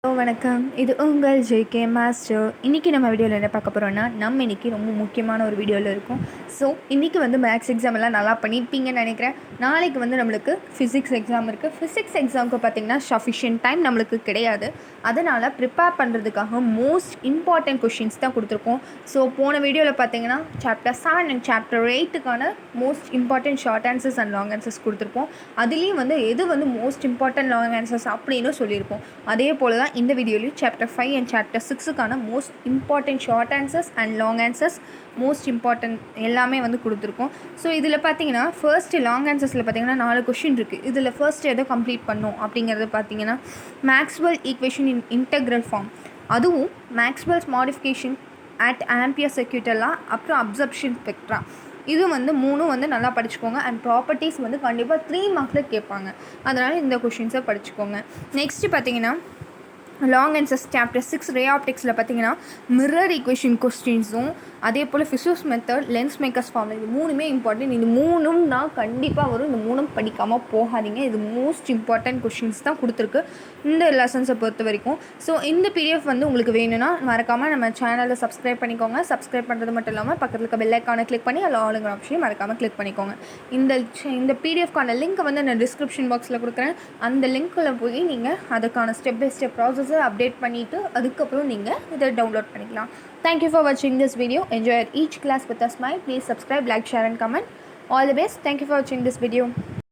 வணக்கம். இது உங்கள் ஜேகே மாஸ்டர். இன்றைக்கி நம்ம வீடியோவில் என்ன பார்க்க போகிறோன்னா, நம்ம இன்றைக்கி ரொம்ப முக்கியமான ஒரு வீடியோவில் இருக்கும். ஸோ இன்றைக்கி மேக்ஸ் எக்ஸாம் எல்லாம் நல்லா பண்ணியிருப்பீங்கன்னு நினைக்கிறேன். நாளைக்கு நம்மளுக்கு ஃபிசிக்ஸ் எக்ஸாம் இருக்குது. ஃபிசிக்ஸ் எக்ஸாமுக்கு பார்த்திங்கன்னா சஃபிஷியன்ட் டைம் நம்மளுக்கு கிடையாது. அதனால் ப்ரிப்பேர் பண்ணுறதுக்காக மோஸ்ட் இம்பார்ட்டன்ட் கொஷின்ஸ் தான் கொடுத்துருக்கோம். ஸோ போன வீடியோவில் பார்த்திங்கன்னா சாப்டர் 7 அண்ட் சாப்டர் 8க்கான most important short answers and long answers கொடுத்துருப்போம். அதுலேயும் எது மோஸ்ட் இம்பார்ட்டன்ட் லாங் ஆன்சர்ஸ் அப்படின்னு சொல்லியிருப்போம். அதே போல் தான் இந்த வீடியோலையும் சாப்டர் 5 அண்ட் சாப்டர் 6க்கான most important short answers and long answers most important எல்லாமே கொடுத்துருக்கோம். ஸோ இதில் பார்த்தீங்கன்னா ஃபர்ஸ்ட்டு லாங் ஆன்சர்ஸில் பார்த்தீங்கன்னா 4 கொஷின் இருக்குது. இதில் ஃபர்ஸ்ட் எதை கம்ப்ளீட் பண்ணோம் அப்படிங்கிறது பார்த்தீங்கன்னா Maxwell equation in integral form, அதுவும் Maxwell's modification at Ampere circuital law, அப்புறம் அப்சர்ப்ஷன் ஸ்பெக்ட்ரா. இது மூணும் நல்லா படிச்சுக்கோங்க. அண்ட் ப்ராப்பர்ட்டிஸ் கண்டிப்பாக 3 மார்க்ஸில் கேட்பாங்க. அதனால் இந்த கொஷின்ஸை படிச்சுக்கோங்க. நெக்ஸ்ட்டு பார்த்தீங்கன்னா லாங் ஆன்சர்ஸ் சாப்டர் 6 ரே ஆப்டிக்ஸில் பார்த்தீங்கன்னா மிரர் ஈக்குவேஷன் கொஸ்டின்ஸும், அதே போல் Fisher's method, lens maker's formula, இது மூணுமே இம்பார்ட்டன்ட். இது மூணும் தான் கண்டிப்பாக வரும். இந்த மூணும் படிக்காமல் போகாதீங்க. இது மோஸ்ட் இம்பார்ட்டன்ட் கொஷின்ஸ் தான் கொடுத்துருக்கு இந்த லெசன்ஸை பொறுத்த வரைக்கும். ஸோ இந்த பிடிஎஃப் உங்களுக்கு வேணும்னா மறக்காமல் நம்ம சேனலை சப்ஸ்கிரைப் பண்ணிக்கோங்க. சப்ஸ்கிரைப் பண்ணுறது மட்டும் இல்லாமல் பக்கத்தில் இருக்க பெல் ஐக்கானை கிளிக் பண்ணி அதில் ஆளுங்கிற ஆப்ஷனையும் மறக்காமல் கிளிக் பண்ணிக்கோங்க. இந்த பிடிஎஃப்கான லிங்க்கை நான் டிஸ்கிரிப்ஷன் பாக்ஸில் கொடுக்குறேன். அந்த லிங்க்கில் போய் நீங்கள் அதுக்கான step by step process update பண்ணிவிட்டு அதுக்கப்புறம் நீங்கள் இதை டவுன்லோட் பண்ணிக்கலாம். Thank you for watching this video. Enjoy each class with a smile. Please subscribe, like, share and comment. All the best. Thank you for watching this video.